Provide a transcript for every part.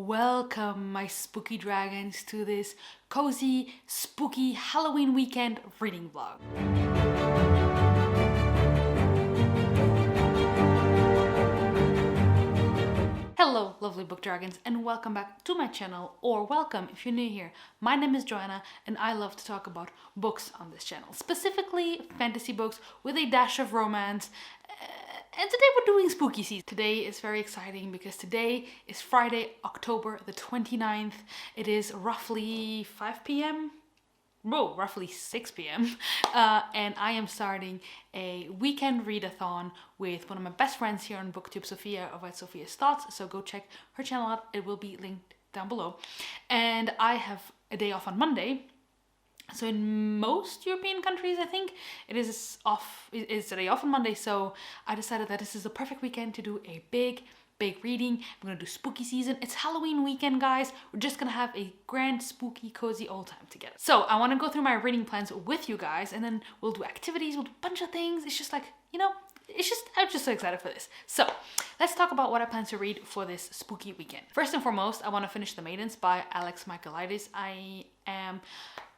Welcome, my spooky dragons, to this cozy, spooky Halloween weekend reading vlog. Hello, lovely book dragons, and welcome back to my channel, or welcome if you're new here. My name is Joana, and I love to talk about books on this channel, specifically fantasy books with a dash of romance. And today we're doing spooky season. Today is very exciting because today is Friday, October the 29th. It is roughly 5 p.m. Whoa, roughly 6 p.m. And I am starting a weekend readathon with one of my best friends here on BookTube, Sophia of Sophia's Thoughts. So go check her channel out. It will be linked down below. And I have a day off on Monday. So in most European countries, I think it is a day off on Monday. So I decided that this is the perfect weekend to do a big reading. We're gonna do spooky season. It's Halloween weekend, guys. We're just gonna have a grand, spooky, cozy old time together. So I wanna go through my reading plans with you guys, and then we'll do activities, we'll do a bunch of things. It's just like, I'm just so excited for this. So let's talk about what I plan to read for this spooky weekend. First and foremost, I want to finish The Maidens by Alex Michaelides.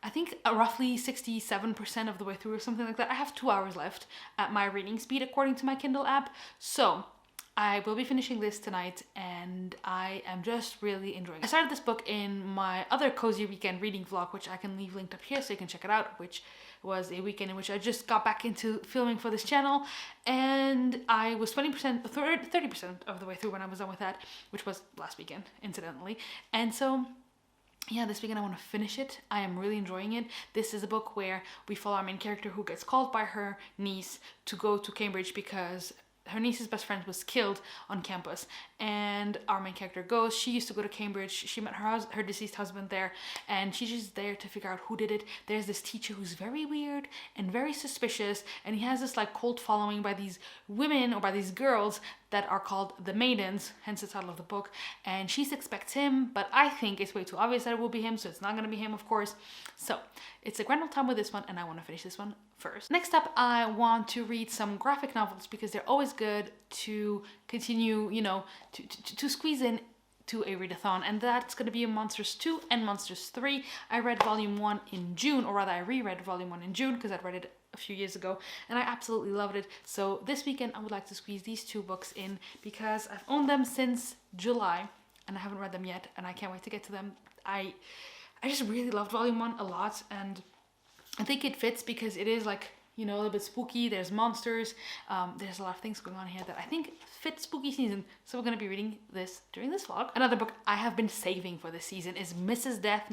I think roughly 67% of the way through or something like that. I have 2 hours left at my reading speed according to my Kindle app. So I will be finishing this tonight, and I am just really enjoying it. I started this book in my other cozy weekend reading vlog, which I can leave linked up here so you can check it out, which was a weekend in which I just got back into filming for this channel, and I was 30% of the way through when I was done with that, which was last weekend, incidentally. And so yeah, this weekend I want to finish it. I am really enjoying it. This is a book where we follow our main character who gets called by her niece to go to Cambridge because her niece's best friend was killed on campus, and our main character goes. She used to go to Cambridge. She met her deceased husband there, and she's just there to figure out who did it. There's this teacher who's very weird and very suspicious, and he has this like cult following by these women or by these girls that are called the Maidens, hence the title of the book, and she suspects him, but I think it's way too obvious that it will be him, so it's not going to be him, of course. So it's a grand old time with this one, and I want to finish this one first. Next up, I want to read some graphic novels because they're always good to continue, to squeeze in to a readathon, and that's going to be Monsters 2 and Monsters 3. I read volume 1 in June, or rather I reread volume 1 in June because I'd read it a few years ago and I absolutely loved it. So this weekend I would like to squeeze these 2 books in because I've owned them since July and I haven't read them yet, and I can't wait to get to them. I just really loved volume 1 a lot, and I think it fits because it is like, a little bit spooky. There's monsters. There's a lot of things going on here that I think fit spooky season. So we're going to be reading this during this vlog. Another book I have been saving for this season is Mrs. Death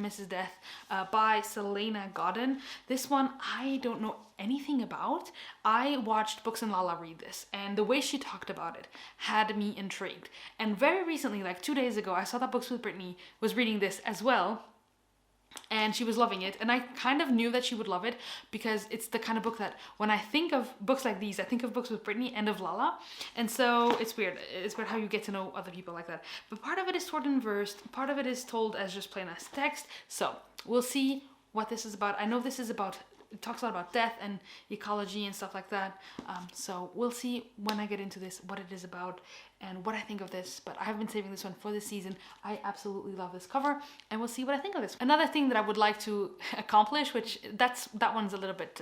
by Selena Godin. This one I don't know anything about. I watched Books and Lala read this, and the way she talked about it had me intrigued. And very recently, like 2 days ago, I saw that Books with Brittany was reading this as well, and she was loving it, and I kind of knew that she would love it because it's the kind of book that when I think of books like these, I think of Books with Brittany and of Lala. And so it's weird how you get to know other people like that, but part of it is told in verse, part of it is told as just plain as text. So we'll see what this is about. I know this is about, it talks a lot about death and ecology and stuff like that. So we'll see when I get into this what it is about and what I think of this, but I have been saving this one for this season. I absolutely love this cover, and we'll see what I think of this. Another thing that I would like to accomplish, which that one's a little bit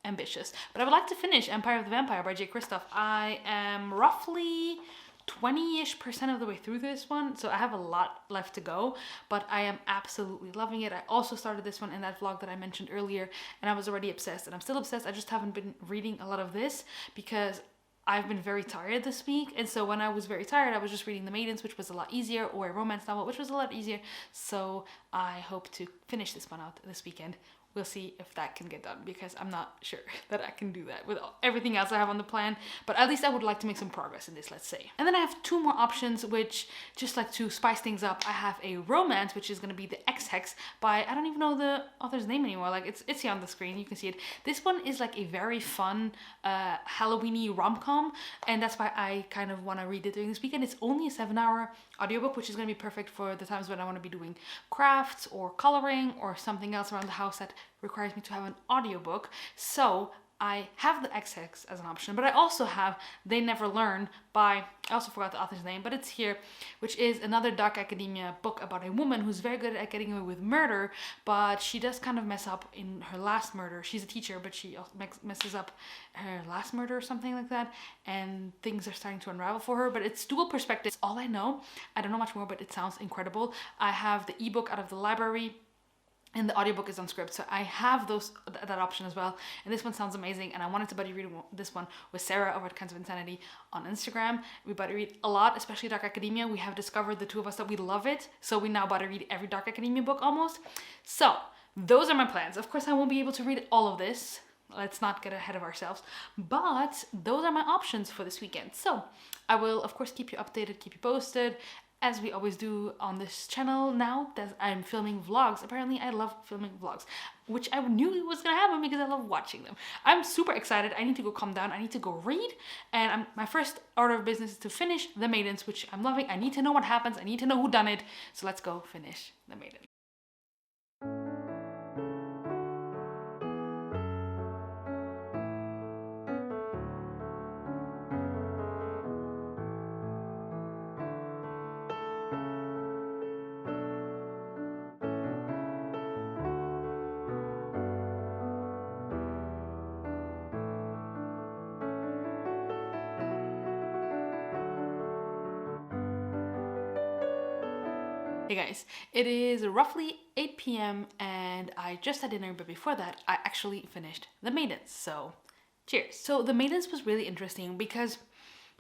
ambitious, but I would like to finish Empire of the Vampire by J. Kristoff. I am roughly 20-ish% of the way through this one, so I have a lot left to go, but I am absolutely loving it. I also started this one in that vlog that I mentioned earlier, and I was already obsessed, and I'm still obsessed. I just haven't been reading a lot of this because I've been very tired this week, and so when I was very tired, I was just reading The Maidens, which was a lot easier, or a romance novel, which was a lot easier. So I hope to finish this one out this weekend. We'll see if that can get done because I'm not sure that I can do that with everything else I have on the plan, but at least I would like to make some progress in this, let's say. And then I have 2 more options, which just like to spice things up. I have a romance, which is going to be The Ex-Hex by, I don't even know the author's name anymore. Like it's here on the screen, you can see it. This one is like a very fun Halloween-y rom-com, and that's why I kind of want to read it during this weekend. It's only a 7-hour audiobook, which is going to be perfect for the times when I want to be doing crafts or coloring or something else around the house that requires me to have an audiobook. So I have the XX as an option, but I also have They Never Learn by, I also forgot the author's name, but it's here, which is another dark academia book about a woman who's very good at getting away with murder, but she does kind of mess up in her last murder. She's a teacher, but she also messes up her last murder or something like that, and things are starting to unravel for her, but it's dual perspective. It's all I know. I don't know much more, but it sounds incredible. I have the ebook out of the library, and the audiobook is on script, so I have that option as well. And this one sounds amazing, and I wanted to buddy read this one with Sarah over at Kinds of Insanity on Instagram. We buddy read a lot, especially Dark Academia. We have discovered, the two of us, that we love it, so we now buddy read every Dark Academia book almost. So those are my plans. Of course, I won't be able to read all of this. Let's not get ahead of ourselves, but those are my options for this weekend. So I will, of course, keep you updated, keep you posted, as we always do on this channel now that I'm filming vlogs. Apparently I love filming vlogs, which I knew was gonna happen because I love watching them. I'm super excited. I need to go calm down. I need to go read. And my first order of business is to finish The Maidens, which I'm loving. I need to know what happens. I need to know who done it. So let's go finish The Maidens. Hey guys, it is roughly 8 p.m. and I just had dinner, but before that I actually finished The Maidens, so cheers. So The Maidens was really interesting because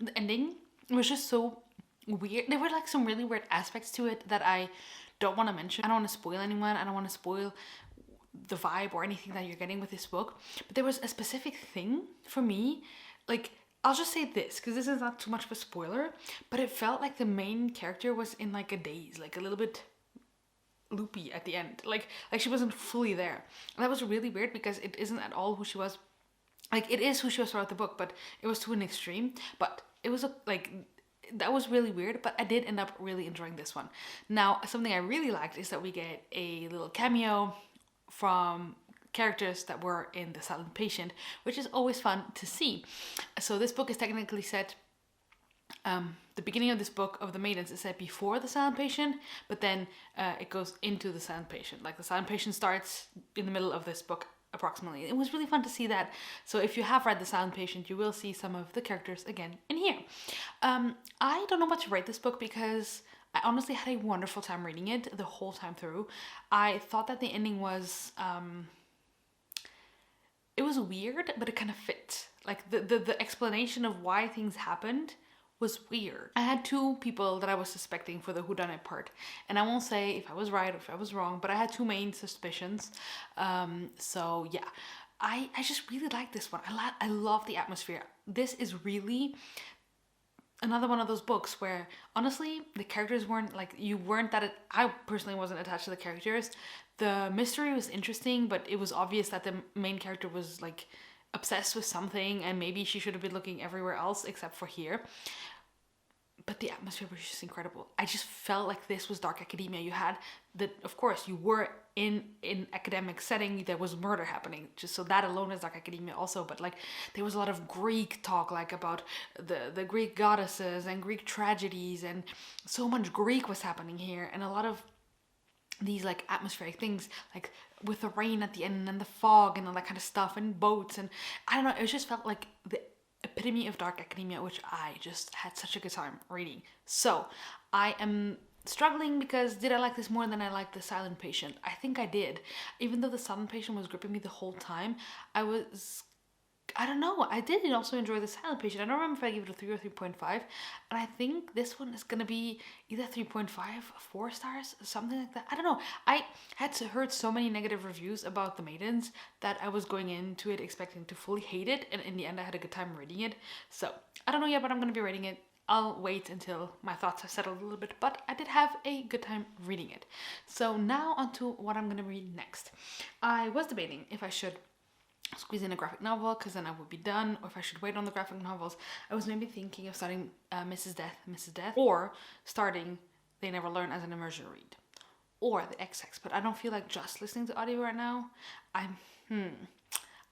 the ending was just so weird. There were like some really weird aspects to it that I don't want to mention. I don't want to spoil anyone. I don't want to spoil the vibe or anything that you're getting with this book, but there was a specific thing for me, like, I'll just say this, because this is not too much of a spoiler, but it felt like the main character was in like a daze, like a little bit loopy at the end. Like she wasn't fully there. And that was really weird because it isn't at all who she was. Like, it is who she was throughout the book, but it was to an extreme. But it was that was really weird, but I did end up really enjoying this one. Now, something I really liked is that we get a little cameo from characters that were in The Silent Patient, which is always fun to see. So this book is technically set, the beginning of this book of The Maidens is set before The Silent Patient, but then it goes into The Silent Patient. Like, The Silent Patient starts in the middle of this book approximately. It was really fun to see that. So if you have read The Silent Patient, you will see some of the characters again in here. I don't know what to rate this book because I honestly had a wonderful time reading it the whole time through. I thought that the ending was it was weird, but it kind of fit. Like the explanation of why things happened was weird. I had two people that I was suspecting for the whodunit part, and I won't say if I was right or if I was wrong, but I had two main suspicions. So yeah, I just really like this one. I love the atmosphere. This is really another one of those books where honestly the characters weren't like, you weren't that I personally wasn't attached to the characters. The mystery was interesting, but it was obvious that the main character was like obsessed with something and maybe she should have been looking everywhere else except for here. But the atmosphere was just incredible. I just felt like this was Dark Academia. You had that, of course, you were in academic setting, there was murder happening. Just so that alone is Dark Academia also. But like, there was a lot of Greek talk, like about the Greek goddesses and Greek tragedies, and so much Greek was happening here, and a lot of these like atmospheric things, like with the rain at the end and the fog and all that kind of stuff, and boats, and I don't know, it just felt like the epitome of Dark Academia, which I just had such a good time reading. So I am struggling because did I like this more than I liked The Silent Patient? I think I did. Even though The Silent Patient was gripping me the whole time, I don't know, I did also enjoy The Silent Patient. I don't remember if I gave it a 3 or 3.5, and I think this one is gonna be either 3.5, 4 stars, something like that. I don't know. I had heard so many negative reviews about The Maidens that I was going into it expecting to fully hate it, and in the end I had a good time reading it. So I don't know yet, but I'm gonna be reading it. I'll wait until my thoughts have settled a little bit, but I did have a good time reading it. So now on to what I'm gonna read next. I was debating if I should squeeze in a graphic novel because then I would be done, or if I should wait on the graphic novels. I was maybe thinking of starting Mrs. Death, or starting They Never Learn as an immersion read, or the XX, but I don't feel like just listening to audio right now.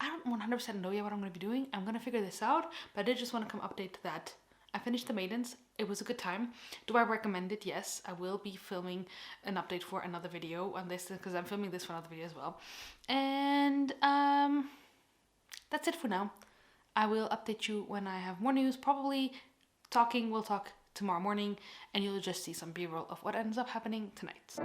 I don't 100% know yet what I'm going to be doing. I'm going to figure this out, but I did just want to come update to that. I finished The Maidens. It was a good time. Do I recommend it? Yes. I will be filming an update for another video on this because I'm filming this for another video as well. And that's it for now. I will update you when I have more news. Probably we'll talk tomorrow morning, and you'll just see some b-roll of what ends up happening tonight.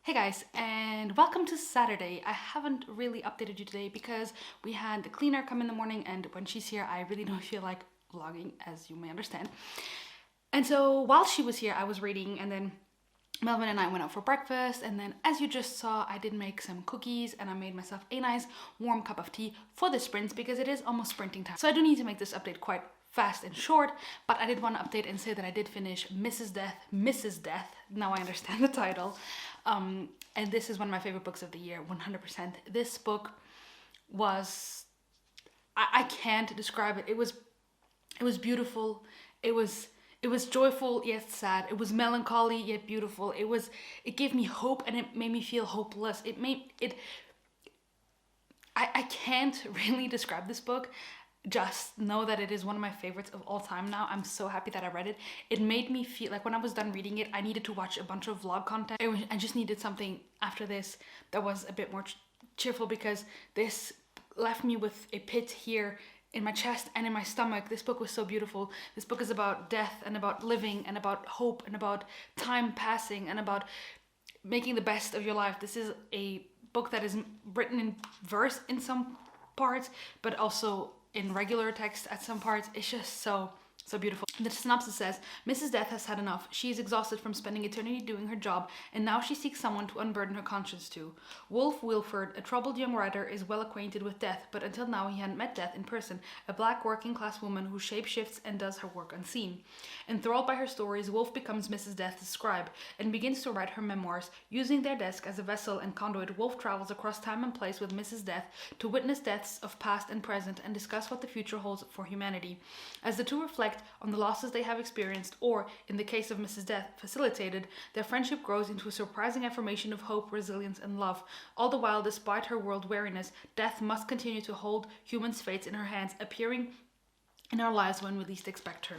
Hey guys, and welcome to Saturday. I haven't really updated you today because we had the cleaner come in the morning, and when she's here I really don't feel like vlogging, as you may understand. And so while she was here I was reading, and then Melvin and I went out for breakfast, and then as you just saw I did make some cookies and I made myself a nice warm cup of tea for the sprints because it is almost sprinting time. So I do need to make this update quite fast and short, but I did want to update and say that I did finish Mrs. Death. Now I understand the title. And this is one of my favorite books of the year, 100%. This book was, I can't describe it. It was beautiful. It was joyful yet sad. It was melancholy yet beautiful. It gave me hope, and it made me feel hopeless. I can't really describe this book. Just know that it is one of my favorites of all time now. I'm so happy that I read it. It made me feel like when I was done reading it, I needed to watch a bunch of vlog content. I just needed something after this that was a bit more cheerful, because this left me with a pit here in my chest and in my stomach. This book was so beautiful. This book is about death and about living and about hope and about time passing and about making the best of your life. This is a book that is written in verse in some parts, but also in regular text at some parts. It's just so beautiful. The synopsis says, Mrs. Death has had enough. She is exhausted from spending eternity doing her job, and now she seeks someone to unburden her conscience to. Wolf Wilford, a troubled young writer, is well acquainted with death, but until now he hadn't met Death in person, a black working-class woman who shapeshifts and does her work unseen. Enthralled by her stories, Wolf becomes Mrs. Death's scribe and begins to write her memoirs. Using their desk as a vessel and conduit, Wolf travels across time and place with Mrs. Death to witness deaths of past and present and discuss what the future holds for humanity. As the two reflect on the losses they have experienced, or, in the case of Mrs. Death, facilitated, their friendship grows into a surprising affirmation of hope, resilience, and love. All the while, despite her world weariness, Death must continue to hold humans' fates in her hands, appearing in our lives when we least expect her.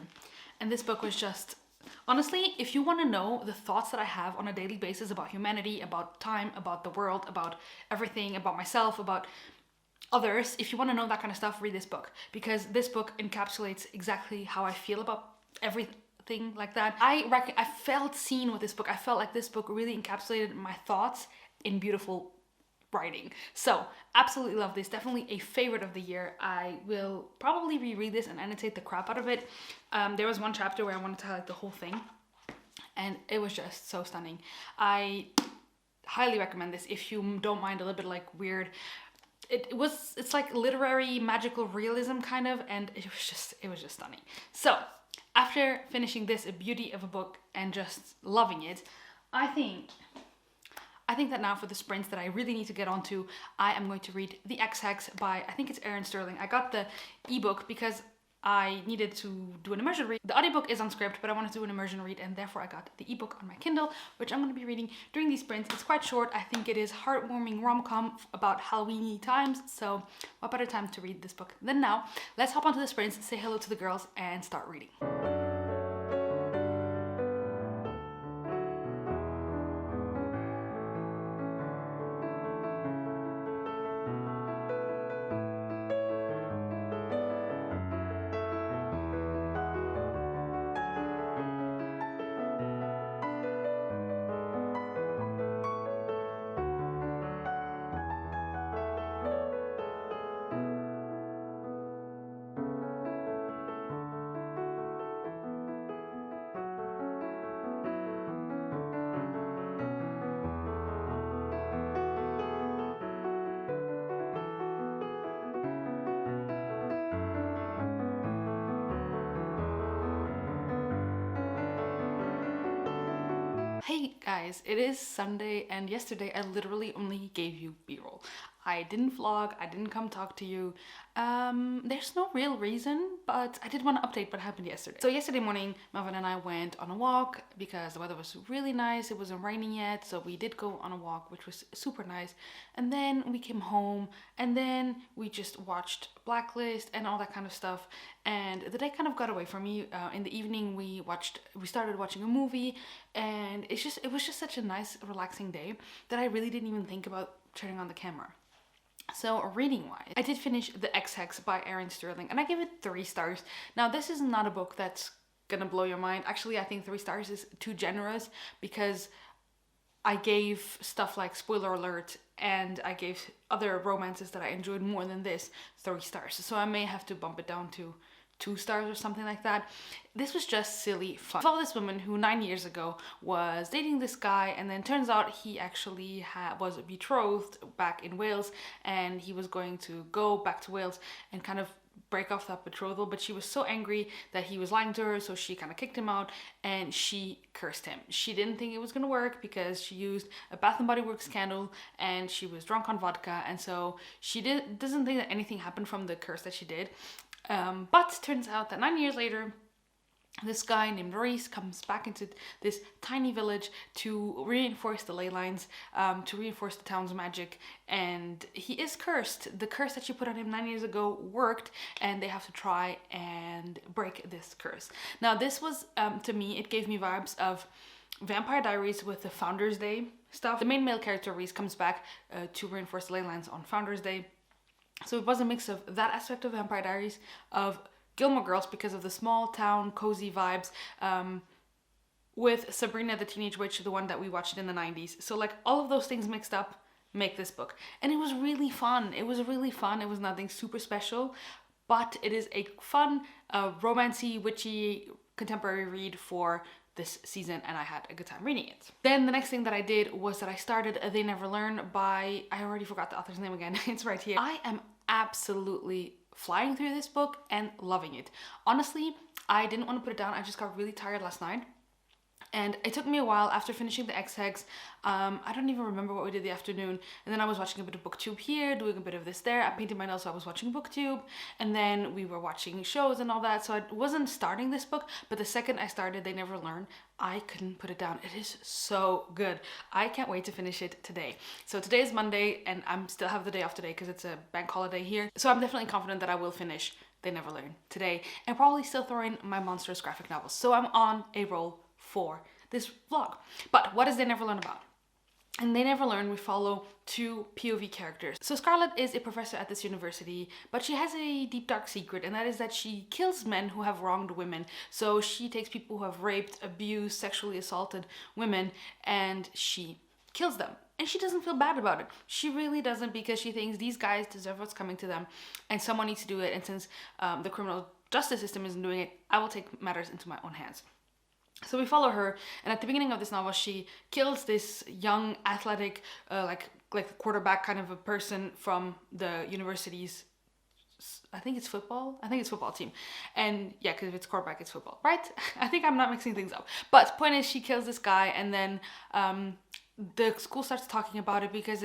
And this book was just... Honestly, if you want to know the thoughts that I have on a daily basis about humanity, about time, about the world, about everything, about myself, about others, if you want to know that kind of stuff, read this book, because this book encapsulates exactly how I feel about everything like that. I felt seen with this book. I felt like this book really encapsulated my thoughts in beautiful writing. So absolutely love this. Definitely a favorite of the year. I will probably reread this and annotate the crap out of it. There was one chapter where I wanted to highlight the whole thing, and it was just so stunning. I highly recommend this if you don't mind a little bit like weird. It's like literary magical realism kind of, and it was just stunning. So after finishing this, a beauty of a book, and just loving it, I think that now for the sprints that I really need to get onto, I am going to read The X-Hex by, I think it's Aaron Sterling. I got the ebook because I needed to do an immersion read. The audiobook is on script, but I wanted to do an immersion read, and therefore I got the ebook on my Kindle, which I'm going to be reading during these sprints. It's quite short. I think it is heartwarming rom-com about Halloweeny times, so what better time to read this book than now? Let's hop onto the sprints, say hello to the girls, and start reading. Hey guys, it is Sunday, and yesterday I literally only gave you b-roll. I didn't vlog, I didn't come talk to you. There's no real reason, but I did want to update what happened yesterday. So yesterday morning, Melvin and I went on a walk because the weather was really nice. It wasn't raining yet, so we did go on a walk, which was super nice. And then we came home, and then we just watched Blacklist and all that kind of stuff. And the day kind of got away from me. In the evening, we started watching a movie, and it was just such a nice, relaxing day that I really didn't even think about turning on the camera. So reading wise, I did finish The Ex-Hex by Erin Sterling, and I give it 3 stars. Now this is not a book that's gonna blow your mind. Actually, I think 3 stars is too generous because I gave stuff like Spoiler Alert and I gave other romances that I enjoyed more than this 3 stars. So I may have to bump it down to 2 stars or something like that. This was just silly fun. Follow this woman who 9 years ago was dating this guy, and then turns out he actually was betrothed back in Wales, and he was going to go back to Wales and kind of break off that betrothal, but she was so angry that he was lying to her, so she kind of kicked him out and she cursed him. She didn't think it was gonna work because she used a Bath and Body Works candle and she was drunk on vodka, and so she doesn't think that anything happened from the curse that she did. But turns out that 9 years later, this guy named Maurice comes back into this tiny village to reinforce the ley lines, to reinforce the town's magic, and he is cursed. The curse that she put on him 9 years ago worked, and they have to try and break this curse. Now this was, to me, it gave me vibes of Vampire Diaries with the Founders Day stuff. The main male character, Reese, comes back to reinforce the ley lines on Founders Day. So it was a mix of that aspect of Vampire Diaries, of Gilmore Girls because of the small town cozy vibes, with Sabrina the Teenage Witch, the one that we watched in the 90s. So like all of those things mixed up make this book. And it was really fun. It was really fun. It was nothing super special, but it is a fun, romancy, witchy, contemporary read for this season, and I had a good time reading it. Then the next thing that I did was that I started They Never Learn by, I already forgot the author's name again, it's right here. I am absolutely flying through this book and loving it. Honestly, I didn't want to put it down. I just got really tired last night. And it took me a while after finishing The Ex-Hex. I don't even remember what we did the afternoon. And then I was watching a bit of BookTube here, doing a bit of this there. I painted my nails, so I was watching BookTube. And then we were watching shows and all that. So I wasn't starting this book, but the second I started They Never Learn, I couldn't put it down. It is so good. I can't wait to finish it today. So today is Monday, and I'm still have the day off today because it's a bank holiday here. So I'm definitely confident that I will finish They Never Learn today, and probably still throw in my monstrous graphic novels. So I'm on a roll for this vlog. But what is They Never Learn about? And They Never Learn, we follow 2 POV characters. So Scarlett is a professor at this university, but she has a deep dark secret, and that is that she kills men who have wronged women. So she takes people who have raped, abused, sexually assaulted women, and she kills them. And she doesn't feel bad about it. She really doesn't, because she thinks these guys deserve what's coming to them, and someone needs to do it. And since the criminal justice system isn't doing it, I will take matters into my own hands. So we follow her, and at the beginning of this novel, she kills this young, athletic, like quarterback kind of a person from the university's, I think it's football team. And yeah, because if it's quarterback, it's football, right? I think I'm not mixing things up. But point is, she kills this guy, and then the school starts talking about it because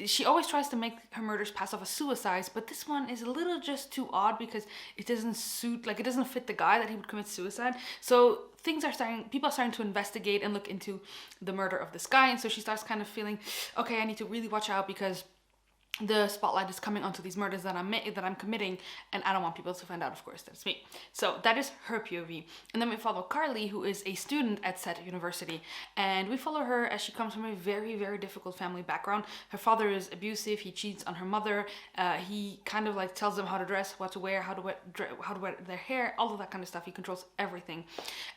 she always tries to make her murders pass off as suicides, but this one is a little just too odd because it doesn't suit, like it doesn't fit the guy that he would commit suicide. So people are starting to investigate and look into the murder of this guy, and so she starts kind of feeling, okay, I need to really watch out because the spotlight is coming onto these murders that I'm committing, and I don't want people to find out, of course, that's me. So that is her POV. And then we follow Carly, who is a student at said university, and we follow her as she comes from a very, very difficult family background. Her father is abusive, he cheats on her mother, he kind of like tells them how to dress, what to wear, how to wear their hair, all of that kind of stuff. He controls everything.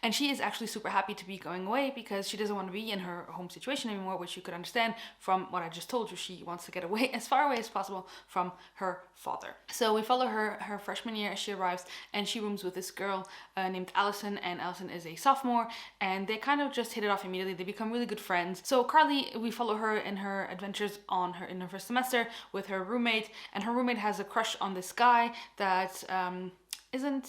And she is actually super happy to be going away because she doesn't want to be in her home situation anymore, which you could understand from what I just told you. She wants to get away as far away as possible from her father. So we follow her freshman year as she arrives, and she rooms with this girl named Allison, and Allison is a sophomore, and they kind of just hit it off immediately. They become really good friends. So Carly, we follow her in her adventures in her first semester with her roommate, and her roommate has a crush on this guy that isn't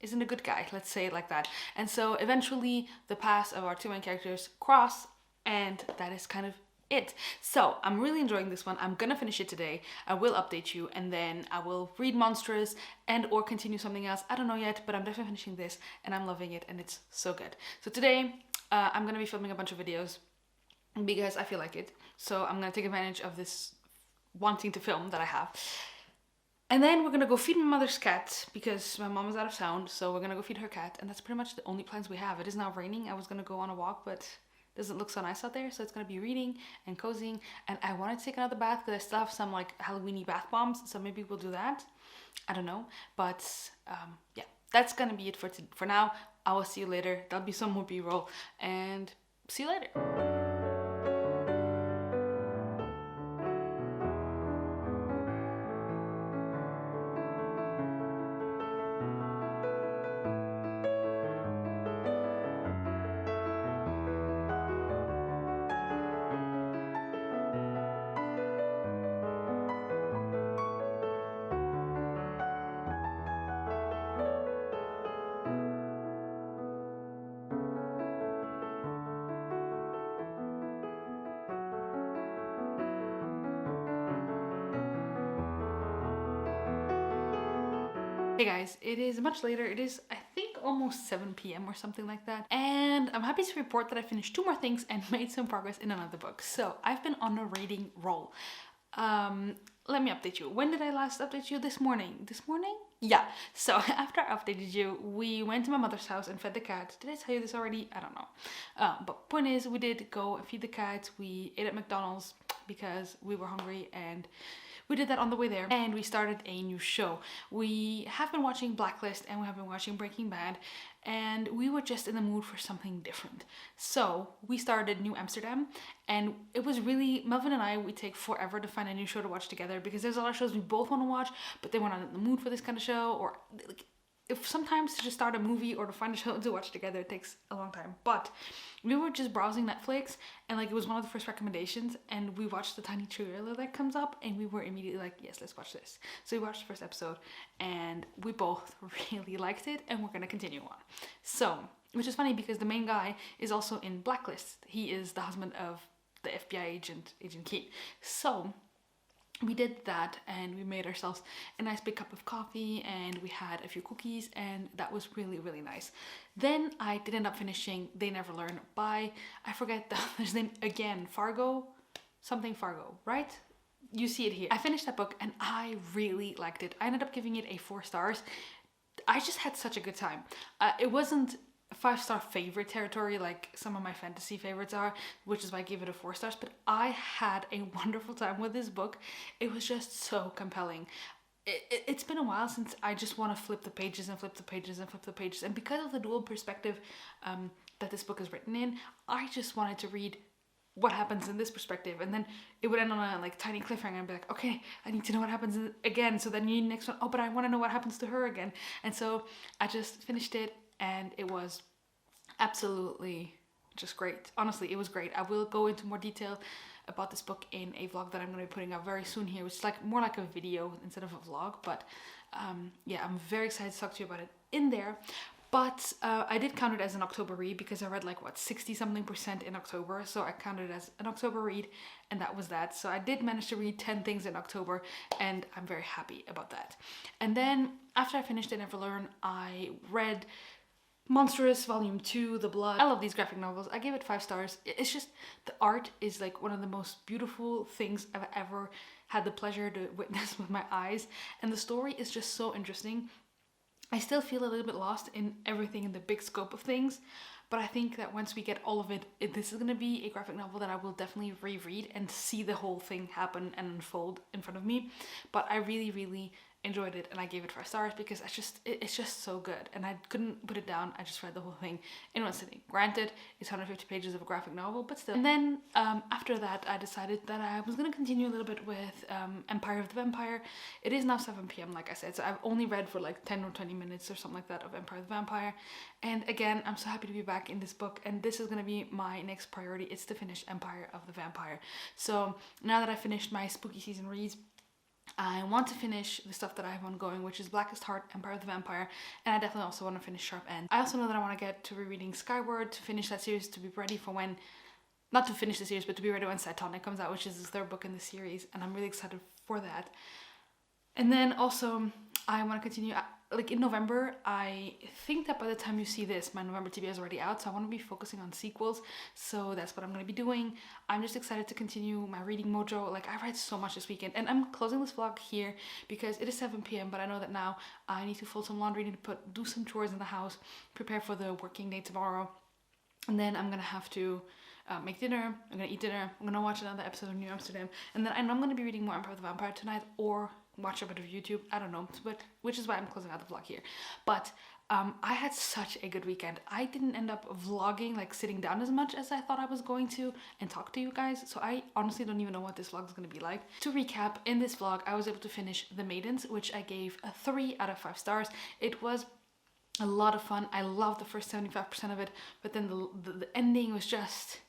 a good guy, let's say it like that. And so eventually the paths of our two main characters cross, and that is kind of it. So I'm really enjoying this one. I'm gonna finish it today. I will update you, and then I will read Monstrous and or continue something else. I don't know yet, but I'm definitely finishing this and I'm loving it, and it's so good. So today I'm gonna be filming a bunch of videos because I feel like it. So I'm gonna take advantage of this wanting to film that I have. And then we're gonna go feed my mother's cat because my mom is out of town. So we're gonna go feed her cat, and that's pretty much the only plans we have. It is now raining. I was gonna go on a walk, but doesn't look so nice out there, so it's gonna be reading and cozying. And I wanted to take another bath because I still have some like Halloween-y bath bombs, so maybe we'll do that. I don't know, but yeah, that's gonna be it for now. I will see you later. There'll be some more b-roll, and see you later. Hey guys, it is much later. It is, I think, almost 7 p.m. or something like that. And I'm happy to report that I finished 2 more things and made some progress in another book. So I've been on a reading roll. Let me update you. When did I last update you? This morning. This morning? Yeah. So after I updated you, we went to my mother's house and fed the cat. Did I tell you this already? I don't know. But point is, we did go and feed the cat. We ate at McDonald's because we were hungry, and we did that on the way there, and we started a new show. We have been watching Blacklist and we have been watching Breaking Bad, and we were just in the mood for something different. So we started New Amsterdam, and it was really, Melvin and I, we take forever to find a new show to watch together because there's a lot of shows we both want to watch, but then we're not in the mood for this kind of show, or like, if sometimes to just start a movie or to find a show to watch together, it takes a long time. But we were just browsing Netflix, and like it was one of the first recommendations, and we watched the tiny trailer that comes up, and we were immediately like, yes, let's watch this. So we watched the first episode, and we both really liked it, and we're gonna continue on. So, which is funny because the main guy is also in Blacklist. He is the husband of the FBI agent Keith. So we did that, and we made ourselves a nice big cup of coffee, and we had a few cookies, and that was really, really nice. Then I did end up finishing They Never Learn by, I forget the author's name again, Fargo? Something Fargo, right? You see it here. I finished that book and I really liked it. I ended up giving it a 4 stars. I just had such a good time. It wasn't 5-star favorite territory like some of my fantasy favorites are, which is why I gave it a 4 stars, but I had a wonderful time with this book. It was just so compelling. It's been a while since I just want to flip the pages and flip the pages and flip the pages, and because of the dual perspective that this book is written in, I just wanted to read what happens in this perspective, and then it would end on a like tiny cliffhanger and be like, okay, I need to know what happens again, so then you next one, oh, but I want to know what happens to her again. And so I just finished it, and it was absolutely just great. Honestly, it was great. I will go into more detail about this book in a vlog that I'm going to be putting out very soon here, which is like more like a video instead of a vlog, but yeah, I'm very excited to talk to you about it in there. But I did count it as an October read because I read like what 60 something % in October, so I counted it as an October read, and that was that. So I did manage to read 10 things in October, and I'm very happy about that. And then after I finished They Never Learn, I read Monstrous Volume 2, The Blood. I love these graphic novels. I gave it 5 stars. It's just, the art is like one of the most beautiful things I've ever had the pleasure to witness with my eyes, and the story is just so interesting. I still feel a little bit lost in everything in the big scope of things, but I think that once we get all of it, this is going to be a graphic novel that I will definitely reread and see the whole thing happen and unfold in front of me. But I really, really enjoyed it, and I gave it 5 stars because it's just so good, and I couldn't put it down. I just read the whole thing in one sitting. Granted, it's 150 pages of a graphic novel, but still. And then after that, I decided that I was going to continue a little bit with Empire of the Vampire. It is now 7 p.m. like I said, so I've only read for like 10 or 20 minutes or something like that of Empire of the Vampire. And again, I'm so happy to be back in this book, and this is going to be my next priority. It's to finish Empire of the Vampire. So now that I finished my spooky season reads, I want to finish the stuff that I have ongoing, which is Blackest Heart, Empire of the Vampire, and I definitely also want to finish Sharp End. I also know that I want to get to rereading Skyward, to finish that series, to be ready for when, not to finish the series, but to be ready when Cytonic comes out, which is the 3rd book in the series, and I'm really excited for that. And then also, I want to continue, like in November, I think that by the time you see this, my November TBR is already out, so I want to be focusing on sequels, so that's what I'm going to be doing. I'm just excited to continue my reading mojo. Like, I read so much this weekend, and I'm closing this vlog here because it is 7 p.m, but I know that now I need to fold some laundry, need to do some chores in the house, prepare for the working day tomorrow, and then I'm going to have to make dinner, I'm going to eat dinner, I'm going to watch another episode of New Amsterdam, and then I know I'm going to be reading more Empire of the Vampire tonight, or watch a bit of YouTube, I don't know, but which is why I'm closing out the vlog here. But I had such a good weekend. I didn't end up vlogging, like sitting down as much as I thought I was going to and talk to you guys, so I honestly don't even know what this vlog is going to be like. To recap, in this vlog I was able to finish The Maidens, which I gave a 3 out of 5 stars. It was a lot of fun. I loved the first 75% of it, but then the ending was just,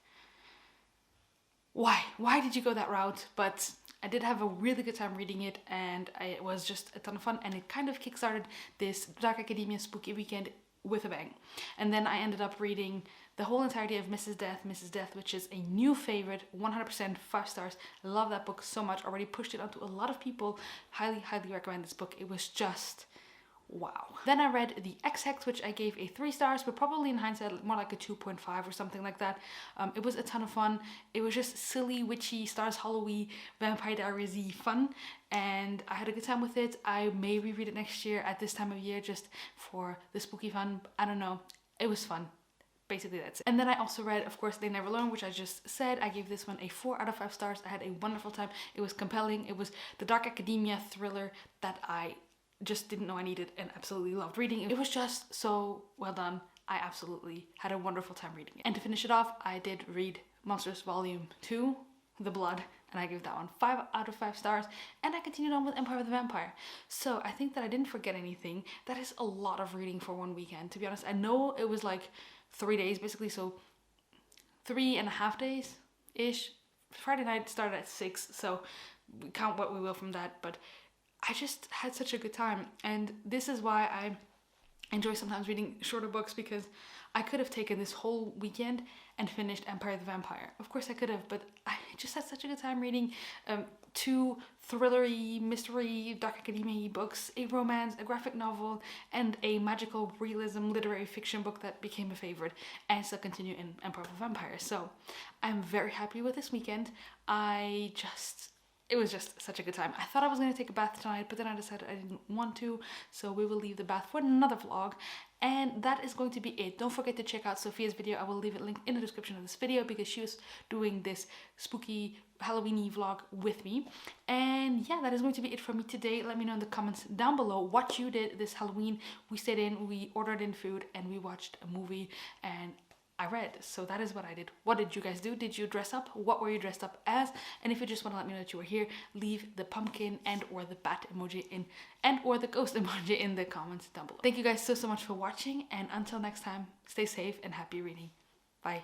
why did you go that route? But I did have a really good time reading it, and it was just a ton of fun, and it kind of kickstarted this Dark Academia spooky weekend with a bang. And then I ended up reading the whole entirety of Mrs. Death, which is a new favorite, 100% 5 stars. I love that book so much. Already pushed it onto a lot of people. Highly recommend this book. It was just wow. Then I read The Ex-Hex, which I gave a 3 stars, but probably in hindsight more like a 2.5 or something like that. It was a ton of fun. It was just silly, witchy, Stars Hollow-y, Vampire Diaries-y fun, and I had a good time with it. I may reread it next year at this time of year just for the spooky fun. I don't know. It was fun. Basically that's it. And then I also read, of course, They Never Learn, which I just said. I gave this one a 4 out of 5 stars. I had a wonderful time. It was compelling. It was the Dark Academia thriller that I just didn't know I needed and absolutely loved reading. It was just so well done. I absolutely had a wonderful time reading it. And to finish it off, I did read Monstrous Volume 2, The Blood, and I gave that one 5 out of 5 stars, and I continued on with Empire of the Vampire. So I think that I didn't forget anything. That is a lot of reading for one weekend, to be honest. I know it was like 3 days basically, so 3.5 days-ish. Friday night started at 6, so we count what we will from that, but I just had such a good time, and this is why I enjoy sometimes reading shorter books, because I could have taken this whole weekend and finished Empire of the Vampire. Of course I could have, but I just had such a good time reading 2 thrillery, mystery, Dark Academia books, a romance, a graphic novel, and a magical realism literary fiction book that became a favorite, and still continue in Empire of the Vampire. So I'm very happy with this weekend. It was just such a good time. I thought I was going to take a bath tonight, but then I decided I didn't want to, so we will leave the bath for another vlog. And that is going to be it. Don't forget to check out Sophia's video. I will leave it linked in the description of this video because she was doing this spooky Halloween-y vlog with me. And yeah, that is going to be it for me today. Let me know in the comments down below what you did this Halloween. We stayed in, we ordered in food, and we watched a movie, and I read. So that is what I did. What did you guys do? Did you dress up? What were you dressed up as? And if you just want to let me know that you were here, leave the pumpkin and or the bat emoji and or the ghost emoji in the comments down below. Thank you guys so much for watching, and until next time, stay safe and happy reading. Bye.